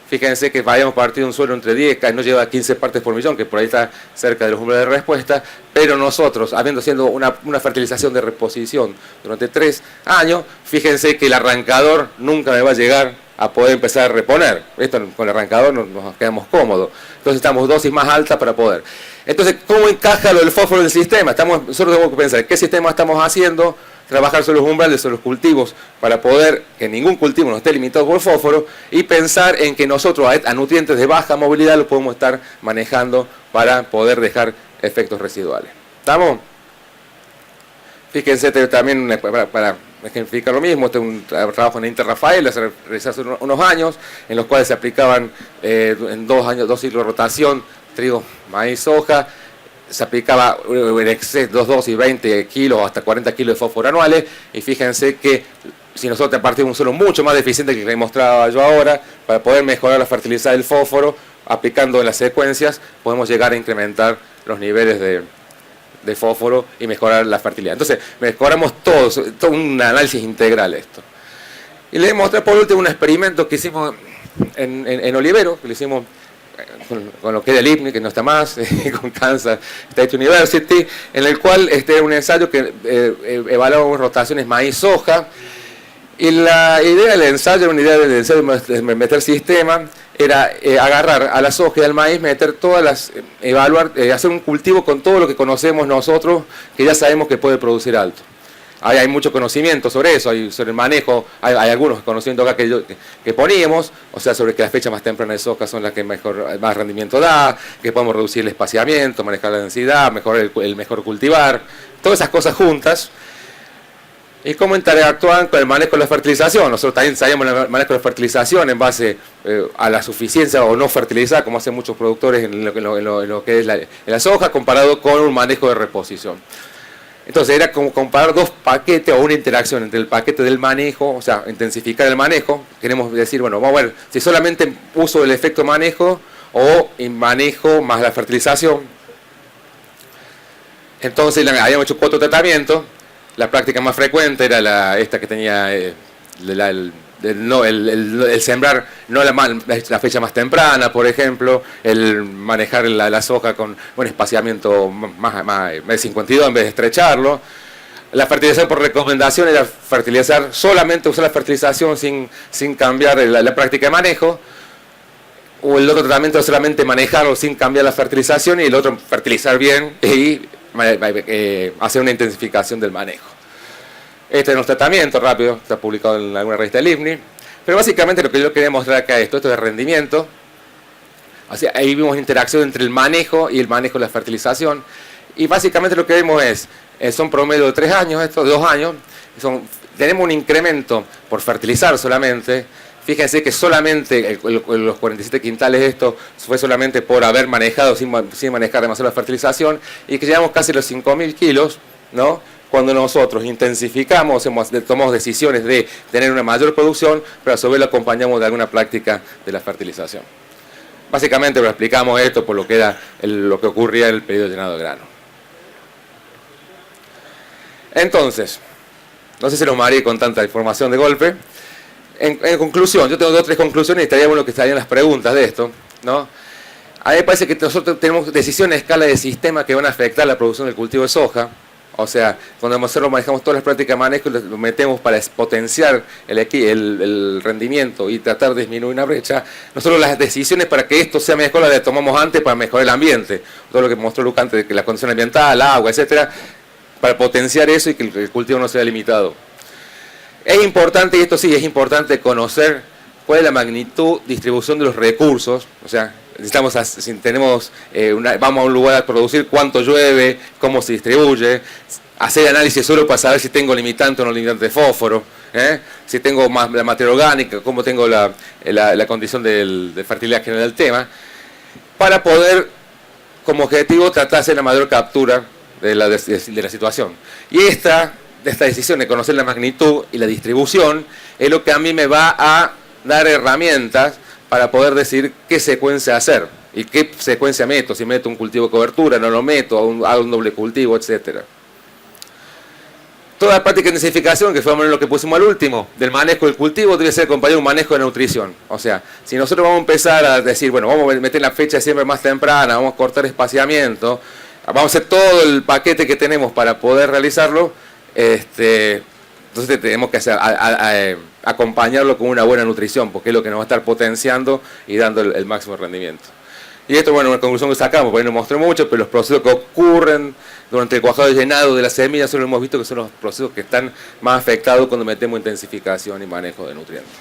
fíjense que habíamos partido un suelo entre 10, no llega a 15 partes por millón, que por ahí está cerca de los umbrales de respuesta, pero nosotros, haciendo una fertilización de reposición durante 3 años, fíjense que el arrancador nunca me va a llegar a poder empezar a reponer. Esto con el arrancador nos quedamos cómodos. Entonces estamos dosis más altas para poder. Entonces, ¿cómo encaja lo del fósforo en el sistema? Nosotros tenemos que pensar qué sistema estamos haciendo, trabajar sobre los umbrales, sobre los cultivos, para poder que ningún cultivo no esté limitado por fósforo, y pensar en que nosotros a nutrientes de baja movilidad los podemos estar manejando para poder dejar efectos residuales. ¿Estamos? Fíjense también, para ejemplificar lo mismo, este es un trabajo en Interrafael, se realizó hace unos años, en los cuales se aplicaban en 2 ciclos de rotación, trigo, maíz, soja. Se aplicaba en exceso 2 dosis, 20 kilos hasta 40 kilos de fósforo anuales, y fíjense que si nosotros partimos de un suelo mucho más deficiente que el que mostraba yo ahora, para poder mejorar la fertilidad del fósforo, aplicando en las secuencias, podemos llegar a incrementar los niveles de fósforo y mejorar la fertilidad. Entonces, mejoramos todo un análisis integral esto. Y les mostré por último un experimento que hicimos en Olivero, que lo hicimos con lo que era el IPNI, que no está más, con Kansas State University, en el cual era un ensayo que evaluábamos rotaciones maíz-soja, y la idea del ensayo, era una idea del ensayo de meter sistema, era agarrar a la soja y al maíz, meter evaluar, hacer un cultivo con todo lo que conocemos nosotros, que ya sabemos que puede producir alto. hay mucho conocimiento sobre eso, sobre el manejo, hay algunos conocimientos acá que poníamos, o sea, sobre que las fechas más tempranas de soja son las que más rendimiento da, que podemos reducir el espaciamiento, manejar la densidad, mejorar el mejor cultivar, todas esas cosas juntas. Y cómo interactúan con el manejo de la fertilización. Nosotros también sabemos el manejo de la fertilización en base a la suficiencia o no fertilizar, como hacen muchos productores en lo que es la soja, comparado con un manejo de reposición. Entonces era como comparar dos paquetes o una interacción entre el paquete del manejo, o sea, intensificar el manejo. Queremos decir, bueno, vamos a ver si solamente uso el efecto manejo o manejo más la fertilización. Entonces habíamos hecho 4 tratamientos. La práctica más frecuente era esta que tenía el sembrar no la fecha más temprana, por ejemplo, el manejar la soja con un espaciamiento más de 52 en vez de estrecharlo. La fertilización por recomendación era fertilizar, solamente usar la fertilización sin cambiar la práctica de manejo. O el otro tratamiento solamente manejarlo sin cambiar la fertilización y el otro fertilizar bien y hacer una intensificación del manejo. Este es nuestro tratamiento rápido, está publicado en alguna revista del IFNI, pero básicamente lo que yo quería mostrar acá es esto de rendimiento. O sea, ahí vimos interacción entre el manejo y el manejo de la fertilización, y básicamente lo que vemos son promedio de 3 años, de 2 años, tenemos un incremento por fertilizar solamente. Fíjense que solamente los 47 quintales esto fue solamente por haber manejado sin manejar demasiado la fertilización, y que llegamos casi a los 5.000 kilos, ¿no? Cuando nosotros intensificamos, tomamos decisiones de tener una mayor producción, pero a su vez lo acompañamos de alguna práctica de la fertilización. Básicamente lo explicamos esto por lo que era lo que ocurría en el periodo de llenado de grano. Entonces, no sé si los mareé con tanta información de golpe. En conclusión, yo tengo 2 o 3 conclusiones y estaría bueno que estarían las preguntas de esto, ¿no? A mí me parece que nosotros tenemos decisiones a escala de sistema que van a afectar la producción del cultivo de soja. O sea, cuando nosotros manejamos todas las prácticas de manejo, lo metemos para potenciar el rendimiento y tratar de disminuir una brecha. Nosotros las decisiones para que esto sea mejor las tomamos antes para mejorar el ambiente. Todo lo que mostró Luca antes, de que la condición ambiental, agua, etcétera, para potenciar eso y que el cultivo no sea limitado. Es importante, y esto sí, es importante conocer cuál es la magnitud, distribución de los recursos. O sea, necesitamos, si tenemos vamos a un lugar a producir, cuánto llueve, cómo se distribuye, hacer análisis solo para saber si tengo limitante o no limitante de fósforo, si tengo más la materia orgánica, cómo tengo la condición de fertilidad general del tema, para poder, como objetivo, tratar de hacer la mayor captura de la situación. Y esta decisión de conocer la magnitud y la distribución es lo que a mí me va a dar herramientas para poder decidir qué secuencia hacer y qué secuencia meto, si meto un cultivo de cobertura, no lo meto, hago un doble cultivo, etc. Toda la práctica de intensificación, que fue lo que pusimos al último, del manejo del cultivo, debe ser acompañado de un manejo de nutrición. O sea, si nosotros vamos a empezar a decir, bueno, vamos a meter la fecha de siembra más temprana, vamos a cortar espaciamiento, vamos a hacer todo el paquete que tenemos para poder realizarlo, entonces tenemos que acompañarlo con una buena nutrición, porque es lo que nos va a estar potenciando y dando el máximo rendimiento. Y esto, bueno, una conclusión que sacamos, porque no mostré mucho, pero los procesos que ocurren durante el cuajado de llenado de las semillas, solo hemos visto que son los procesos que están más afectados cuando metemos intensificación y manejo de nutrientes.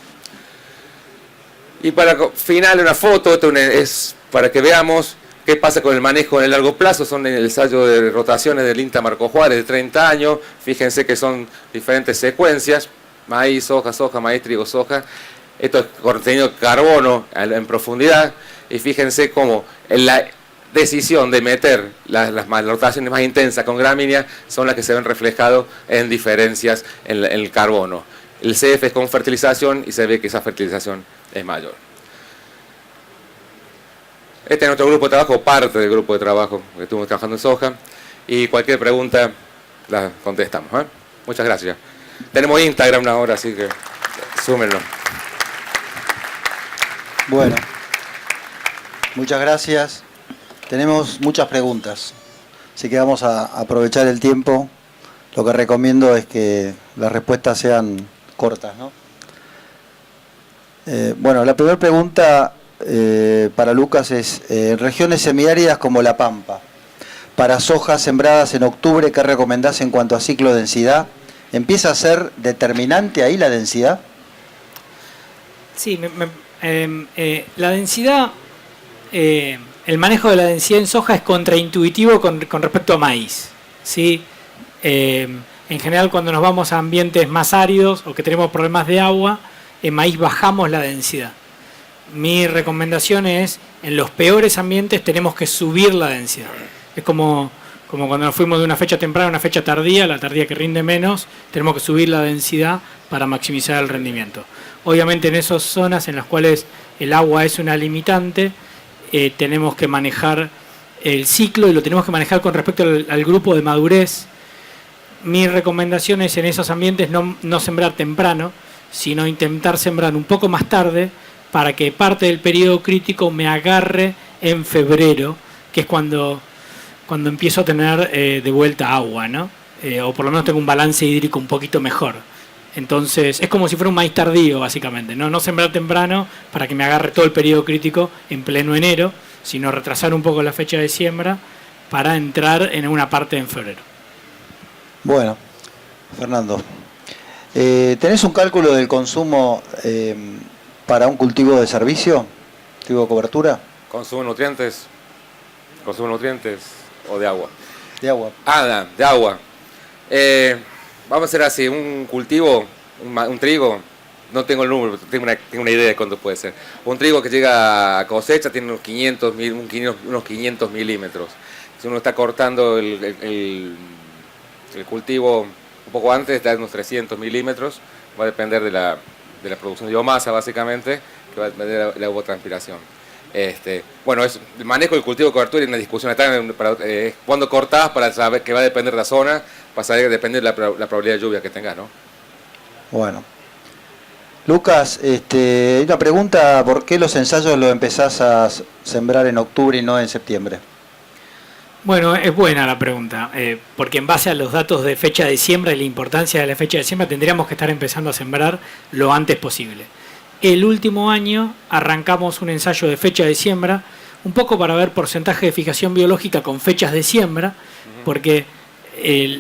Y para final una foto, esto es para que veamos qué pasa con el manejo en el largo plazo. Son el ensayo de rotaciones del INTA Marco Juárez de 30 años. Fíjense que son diferentes secuencias: maíz, soja, soja, maíz, trigo, soja. Esto es contenido de carbono en profundidad. Y fíjense cómo la decisión de meter las rotaciones más intensas con gramínea son las que se ven reflejadas en diferencias en el carbono. El CF es con fertilización y se ve que esa fertilización es mayor. Este es nuestro grupo de trabajo, parte del grupo de trabajo que estuvimos trabajando en soja, y cualquier pregunta la contestamos. Muchas gracias. Tenemos Instagram ahora, así que súmenlo. Bueno, muchas gracias. Tenemos muchas preguntas, así que vamos a aprovechar el tiempo. Lo que recomiendo es que las respuestas sean cortas, ¿no? Bueno, la primera pregunta para Lucas es, en regiones semiáridas como La Pampa, para sojas sembradas en octubre, ¿qué recomendás en cuanto a ciclo de densidad ¿empieza a ser determinante ahí la densidad? Sí, la densidad, el manejo de la densidad en soja es contraintuitivo con respecto a maíz, ¿sí? En general, cuando nos vamos a ambientes más áridos o que tenemos problemas de agua, en maíz bajamos la densidad. Mi recomendación es, en los peores ambientes tenemos que subir la densidad. Es como cuando nos fuimos de una fecha temprana a una fecha tardía, la tardía que rinde menos, tenemos que subir la densidad para maximizar el rendimiento. Obviamente en esas zonas en las cuales el agua es una limitante, tenemos que manejar el ciclo y lo tenemos que manejar con respecto al grupo de madurez. Mi recomendación es en esos ambientes no sembrar temprano, sino intentar sembrar un poco más tarde para que parte del periodo crítico me agarre en febrero, que es cuando empiezo a tener de vuelta agua, ¿no? O por lo menos tengo un balance hídrico un poquito mejor. Entonces es como si fuera un maíz tardío, básicamente, no sembrar temprano para que me agarre todo el periodo crítico en pleno enero, sino retrasar un poco la fecha de siembra para entrar en una parte en febrero. Bueno, Fernando, ¿tenés un cálculo del consumo para un cultivo de servicio, cultivo de cobertura? ¿Consumo de nutrientes o de agua? De agua. De agua. Vamos a hacer así, un cultivo, un trigo, no tengo el número, tengo una idea de cuánto puede ser. Un trigo que llega a cosecha tiene unos 500 milímetros. Si uno está cortando el cultivo un poco antes, está en unos 300 milímetros, va a depender de la producción de biomasa, básicamente, que va a depender de la evapotranspiración. Bueno, el manejo del cultivo de cobertura es una discusión cuando cortás para saber que va a depender de la zona, para saber que depende de la probabilidad de lluvia que tengas, ¿no? Bueno. Lucas, hay una pregunta, ¿por qué los ensayos los empezás a sembrar en octubre y no en septiembre? Bueno, es buena la pregunta, porque en base a los datos de fecha de siembra y la importancia de la fecha de siembra tendríamos que estar empezando a sembrar lo antes posible. El último año arrancamos un ensayo de fecha de siembra, un poco para ver porcentaje de fijación biológica con fechas de siembra, porque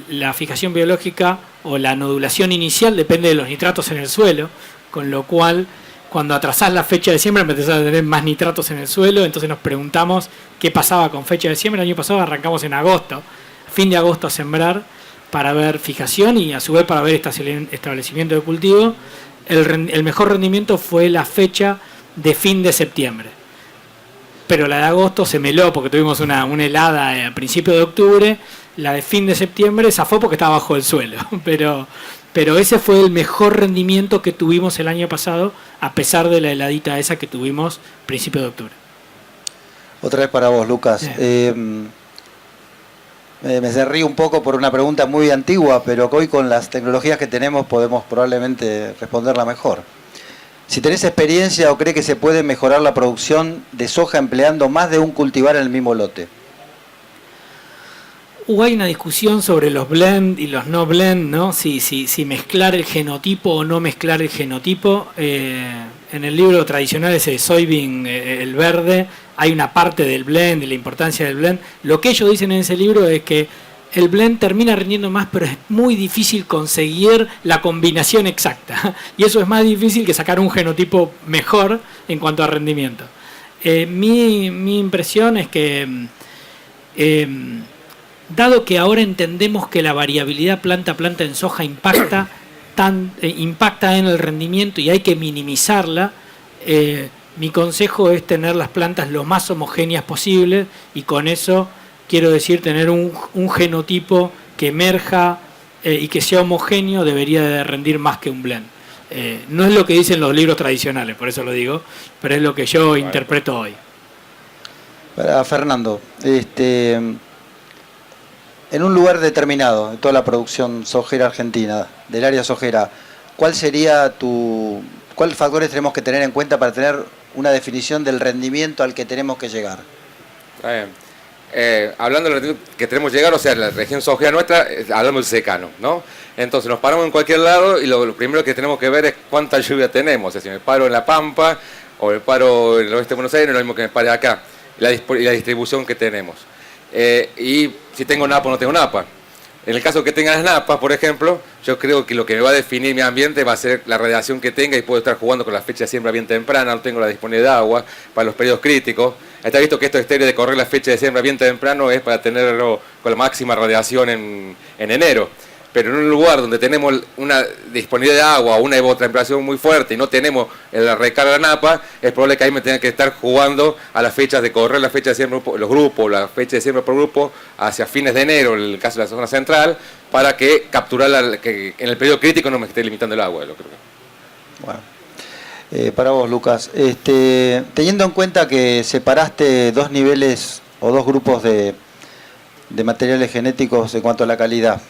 la fijación biológica o la nodulación inicial depende de los nitratos en el suelo, con lo cual cuando atrasás la fecha de siembra empezás a tener más nitratos en el suelo, entonces nos preguntamos qué pasaba con fecha de siembra. El año pasado arrancamos en agosto, fin de agosto a sembrar para ver fijación y a su vez para ver establecimiento de cultivo. El mejor rendimiento fue la fecha de fin de septiembre, pero la de agosto se meló porque tuvimos una helada a principios de octubre. La de fin de septiembre zafó porque estaba bajo el suelo, pero ese fue el mejor rendimiento que tuvimos el año pasado, a pesar de la heladita esa que tuvimos a principios de octubre. Otra vez para vos, Lucas. Me río un poco por una pregunta muy antigua, pero que hoy con las tecnologías que tenemos podemos probablemente responderla mejor. Si tenés experiencia o crees que se puede mejorar la producción de soja empleando más de un cultivar en el mismo lote. Hay una discusión sobre los blend y los no blend, ¿no? Si mezclar el genotipo o no mezclar el genotipo. En el libro tradicional ese de Soybean, el verde, hay una parte del blend y la importancia del blend. Lo que ellos dicen en ese libro es que el blend termina rindiendo más, pero es muy difícil conseguir la combinación exacta. Y eso es más difícil que sacar un genotipo mejor en cuanto a rendimiento. Mi impresión es que dado que ahora entendemos que la variabilidad planta a planta en soja impacta en el rendimiento y hay que minimizarla, mi consejo es tener las plantas lo más homogéneas posible, y con eso quiero decir tener un genotipo que emerja y que sea homogéneo. Debería de rendir más que un blend. No es lo que dicen los libros tradicionales, por eso lo digo, pero es lo que yo interpreto hoy. Para Fernando, en un lugar determinado de toda la producción sojera argentina, del área sojera, ¿cuáles factores tenemos que tener en cuenta para tener una definición del rendimiento al que tenemos que llegar? Hablando del rendimiento que tenemos que llegar, o sea, la región sojera nuestra, hablamos del secano, ¿no? Entonces nos paramos en cualquier lado y lo primero que tenemos que ver es cuánta lluvia tenemos. O sea, si me paro en La Pampa o me paro en el oeste de Buenos Aires, no es lo mismo que me pare acá. Y la distribución que tenemos. Y si tengo napa o no tengo napa. En el caso que tenga las napas, por ejemplo, yo creo que lo que me va a definir mi ambiente va a ser la radiación que tenga y puedo estar jugando con la fecha de siembra bien temprana, no tengo la disponibilidad de agua para los periodos críticos. Está visto que esto estéreo de correr la fecha de siembra bien temprano es para tenerlo con la máxima radiación en enero. Pero en un lugar donde tenemos una disponibilidad de agua o una evapotranspiración muy fuerte y no tenemos la recarga de napa, es probable que ahí me tenga que estar jugando a las fechas de correr la fecha de siembra, los grupos, la fecha de siembra por grupo, hacia fines de enero, en el caso de la zona central, para que capturar que en el periodo crítico no me esté limitando el agua. Lo creo. Bueno, para vos, Lucas, teniendo en cuenta que separaste dos niveles o dos grupos de materiales genéticos en cuanto a la calidad,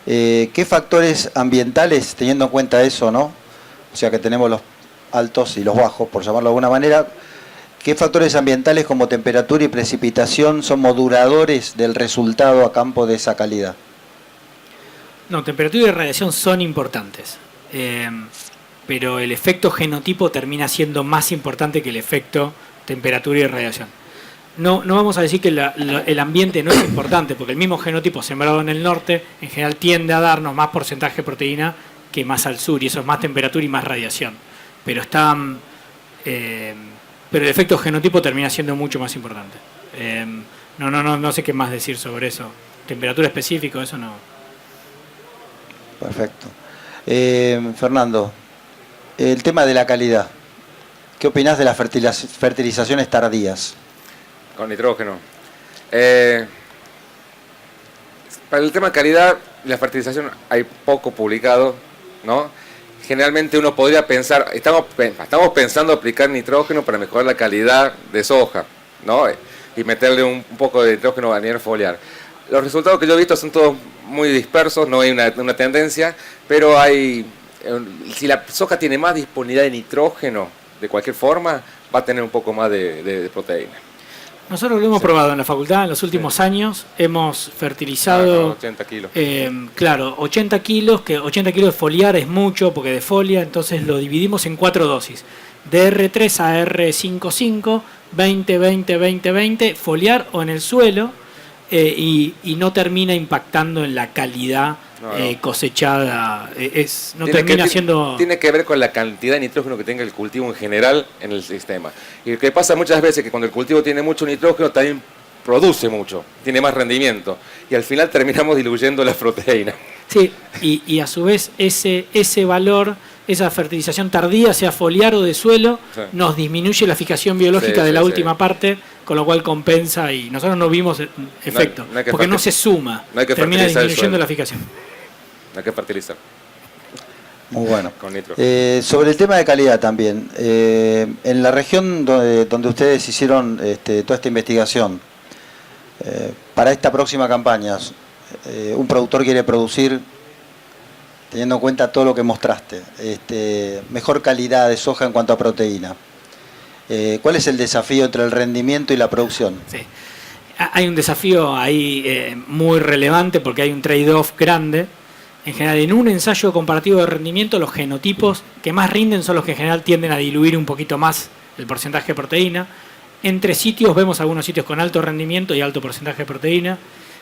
¿qué factores ambientales, teniendo en cuenta eso, ¿no? O sea que tenemos los altos y los bajos, por llamarlo de alguna manera, ¿qué factores ambientales como temperatura y precipitación son moduladores del resultado a campo de esa calidad? No, temperatura y radiación son importantes, pero el efecto genotipo termina siendo más importante que el efecto temperatura y radiación. No vamos a decir que el ambiente no es importante, porque el mismo genotipo sembrado en el norte en general tiende a darnos más porcentaje de proteína que más al sur, y eso es más temperatura y más radiación. Pero pero el efecto genotipo termina siendo mucho más importante. No sé qué más decir sobre eso. Temperatura específica, eso no. Perfecto. Fernando, el tema de la calidad. ¿Qué opinás de las fertilizaciones tardías? Con nitrógeno. Para el tema de calidad, la fertilización hay poco publicado, ¿no? Generalmente uno podría pensar, estamos pensando aplicar nitrógeno para mejorar la calidad de soja, ¿no? Y meterle un poco de nitrógeno a nivel foliar. Los resultados que yo he visto son todos muy dispersos, no hay una tendencia, pero si la soja tiene más disponibilidad de nitrógeno, de cualquier forma, va a tener un poco más de proteína. Nosotros lo hemos probado en la facultad en los últimos años. Hemos fertilizado 80 kilos. 80 kilos, que 80 kilos de foliar es mucho porque de folia, entonces lo dividimos en 4 dosis. De R3 a R55, 20, 20, 20, 20, foliar o en el suelo, y no termina impactando en la calidad cosechada. Tiene que ver con la cantidad de nitrógeno que tenga el cultivo en general en el sistema. Y lo que pasa muchas veces es que cuando el cultivo tiene mucho nitrógeno también produce mucho, tiene más rendimiento. Y al final terminamos diluyendo la proteína. Sí, y a su vez ese valor, esa fertilización tardía, sea foliar o de suelo, sí, nos disminuye la fijación biológica de la última parte, con lo cual compensa, y nosotros no vimos efecto, porque no se suma, termina disminuyendo la fijación. No hay que fertilizar. Muy bueno. Con sobre el tema de calidad también, en la región donde ustedes hicieron toda esta investigación, para esta próxima campaña, un productor quiere producir, teniendo en cuenta todo lo que mostraste, mejor calidad de soja en cuanto a proteína. ¿Cuál es el desafío entre el rendimiento y la producción? Sí. Hay un desafío ahí muy relevante porque hay un trade-off grande. En general, en un ensayo comparativo de rendimiento, los genotipos que más rinden son los que en general tienden a diluir un poquito más el porcentaje de proteína. Entre sitios vemos algunos sitios con alto rendimiento y alto porcentaje de proteína,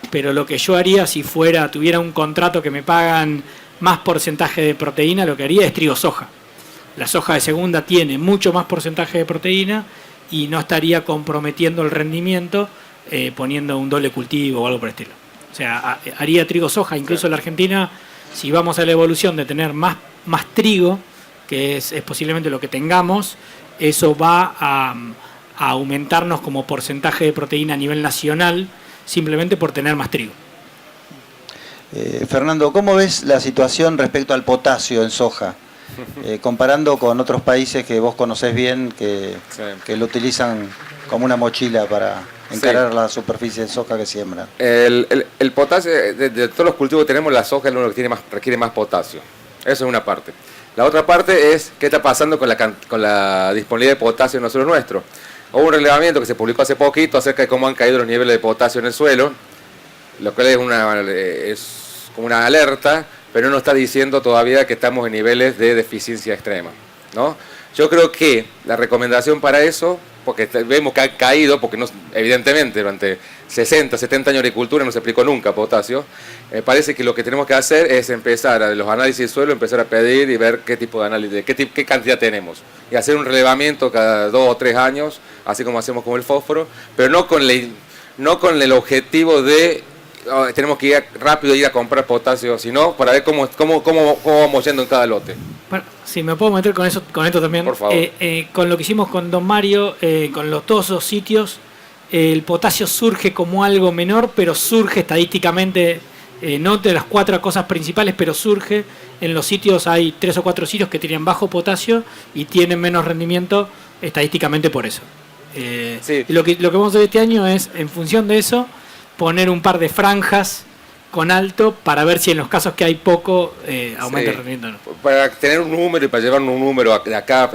pero lo que yo haría si tuviera un contrato que me pagan más porcentaje de proteína, lo que haría es trigo soja. La soja de segunda tiene mucho más porcentaje de proteína y no estaría comprometiendo el rendimiento poniendo un doble cultivo o algo por el estilo. O sea, haría trigo soja. Incluso en la Argentina, si vamos a la evolución de tener más trigo, que es posiblemente lo que tengamos, eso va a aumentarnos como porcentaje de proteína a nivel nacional, simplemente por tener más trigo. Fernando, ¿cómo ves la situación respecto al potasio en soja? Comparando con otros países que vos conocés bien, que lo utilizan como una mochila para encarar la superficie de soja que siembran. El potasio, de todos los cultivos que tenemos, la soja es uno que requiere más potasio. Eso es una parte. La otra parte es qué está pasando con la disponibilidad de potasio en los suelos nuestros. Hubo un relevamiento que se publicó hace poquito acerca de cómo han caído los niveles de potasio en el suelo, lo cual es como una alerta, pero no está diciendo todavía que estamos en niveles de deficiencia extrema, ¿no? Yo creo que la recomendación para eso, porque vemos que ha caído, porque no, evidentemente durante 60, 70 años de agricultura no se aplicó nunca potasio, Me parece que lo que tenemos que hacer es empezar a los análisis de suelo, empezar a pedir y ver qué tipo de análisis, qué cantidad tenemos. Y hacer un relevamiento cada 2 o 3 años, así como hacemos con el fósforo, pero no con el objetivo de tenemos que ir rápido ir a comprar potasio, sino para ver cómo vamos yendo en cada lote. Bueno, si me puedo meter con esto también. Por favor. Con lo que hicimos con Don Mario, con todos los sitios, el potasio surge como algo menor, pero surge estadísticamente, no de las 4 cosas principales, pero surge. En los sitios hay 3 o 4 sitios que tienen bajo potasio y tienen menos rendimiento estadísticamente por eso. Sí. Lo que vamos a hacer este año es, en función de eso, poner un par de franjas con alto para ver si en los casos que hay poco aumenta el rendimiento o no. Para tener un número y para llevar un número de acá,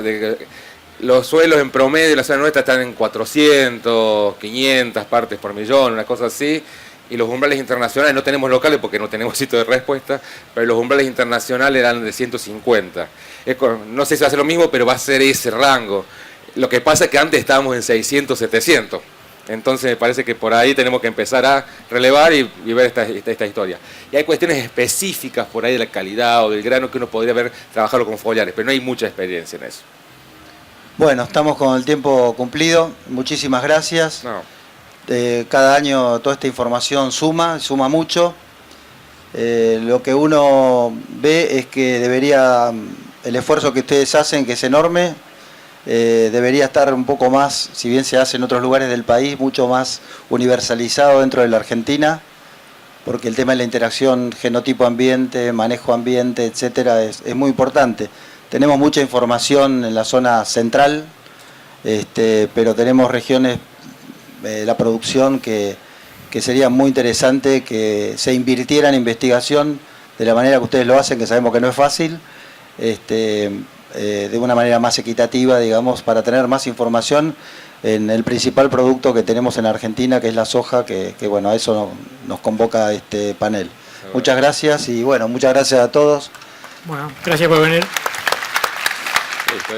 los suelos en promedio de la zona nuestra están en 400, 500 partes por millón, una cosa así, y los umbrales internacionales, no tenemos locales porque no tenemos sitio de respuesta, pero los umbrales internacionales eran de 150. No sé si va a ser lo mismo, pero va a ser ese rango. Lo que pasa es que antes estábamos en 600, 700. Entonces me parece que por ahí tenemos que empezar a relevar y ver esta historia. Y hay cuestiones específicas por ahí de la calidad o del grano que uno podría trabajarlo con follares, pero no hay mucha experiencia en eso. Bueno, estamos con el tiempo cumplido. Muchísimas gracias. No. Cada año toda esta información suma mucho. Lo que uno ve es que el esfuerzo que ustedes hacen, que es enorme, debería estar un poco más, si bien se hace en otros lugares del país, mucho más universalizado dentro de la Argentina, porque el tema de la interacción genotipo-ambiente, manejo-ambiente, etcétera, es muy importante. Tenemos mucha información en la zona central, pero tenemos regiones de la producción que sería muy interesante que se invirtiera en investigación de la manera que ustedes lo hacen, que sabemos que no es fácil, de una manera más equitativa, digamos, para tener más información en el principal producto que tenemos en Argentina, que es la soja, que bueno, a eso nos convoca este panel. Muchas gracias y bueno, muchas gracias a todos. Bueno, gracias por venir. Sí,